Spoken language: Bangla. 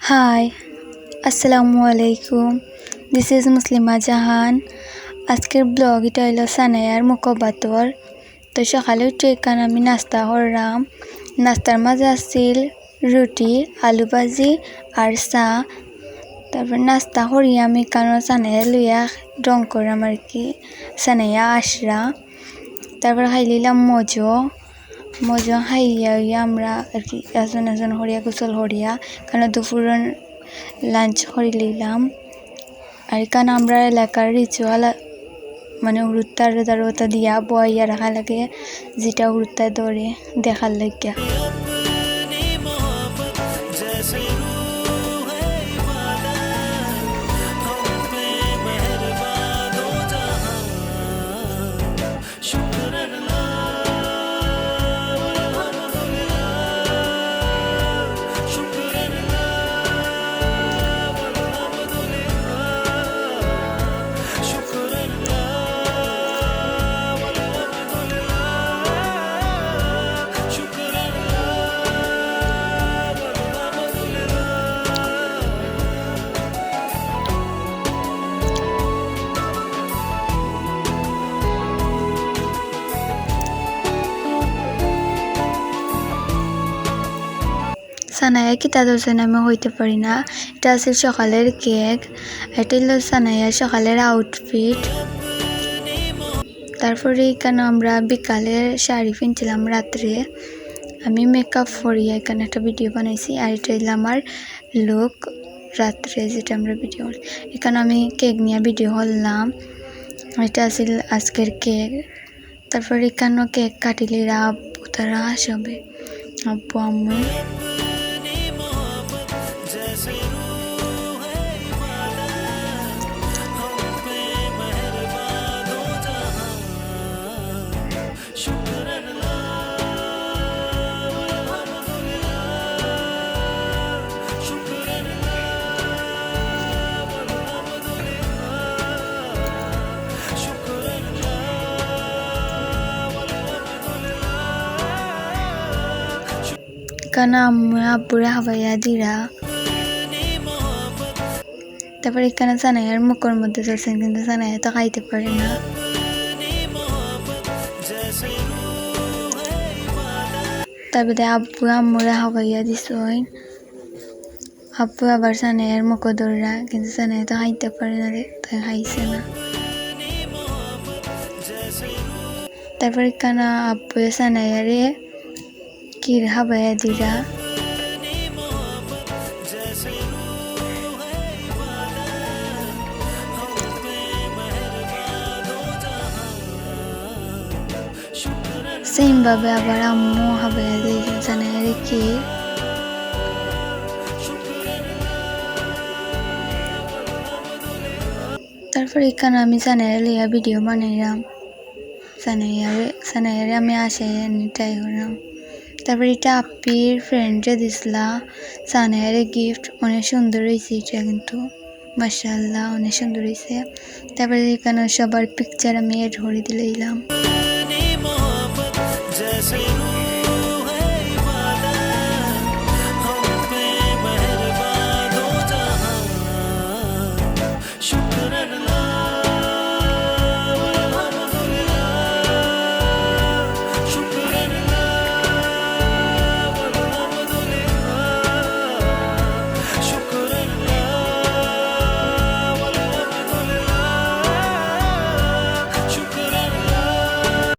হাই, আসসালামু আলাইকুম। দিস ইজ মুসলিমা জাহান। আজকের ব্লগ এটা হইল সানায়ার মুখপাত্র। তো সকালে উঠে এখানে আমি নাস্তা করলাম। নাস্তার মাঝে আসছিল রুটি, আলু ভাজি আর চা। তারপর নাস্তা করি আমি কারণ সানায়া লইয়া রং করলাম আর কি, সানায়া আসরা। তারপর খাই লিলাম মজো খাইয়া আমরা আর কি এজন হরিয়া গোসল হরিয়া কারণ দুপুর লাঞ্চ করে নিলাম। আর এখানে আমরা এলাকার রিচুয়াল মানে হুরুত্তার দারোতা দিয়া বইয়া রাখা লাগে, যেটা হুরুত্তায় ধরে দেখার লাগিয়া। সানায়া কি তাদের আমি হইতে পারি না। এটা আছে সকালের কেক, এটা হলো সানায়া সকালের আউটফিট। তারপরে এখানে আমরা বিকালের শাড়ি কিনছিলাম রাত্রে। আমি মেকআপ করিয়া এখানে একটা ভিডিও বানাইছি, আর এটা হইলো আমার লুক রাত্রে যেটা আমরা ভিডিও। এখানে আমি কেক নিয়ে ভিডিও করলাম। এটা আছিল আজকের কেক। তারপর এখানেও কেক কাটিলিরা আব্বু তারা আসবে, আব্বু আম্মু। এখানে আম্মু আব্বুরা হাবাইয়া দিরা। তারপর এখানে সানায়ার মুখের মধ্যে ধরছেন, কিন্তু সানায়া তো খাইতে পারে না। তারপরে আব্বু আম্মুরা হাবাইয়া দিস, আব্বু আবার সানায়ার মুখ ধরা, কিন্তু সানায়া তো খাইতে পারে না, তাই খাইছে না। তারপর এখানে আব্বু সানায়ারে কির হাবাইয়া দিরা। সেম ভাবে আবার আম্মু হাবাইয়া দিয়েছেন সানায়ারে কির। তারপর এখানে আমি সানায়ারে লইয়া ভিডিও বানাইলাম। সানায়ারে আমি আসে ট্রাই করলাম। তারপর এটা আপ্পির ফ্রেন্ডে দিছিলা সানায়ারে গিফট, অনেক সুন্দর হয়েছে এটা, কিন্তু মাশাআল্লাহ অনেক সুন্দর হয়েছে। তারপরে এখানে সবার পিকচার আমি এড করে দিলাম।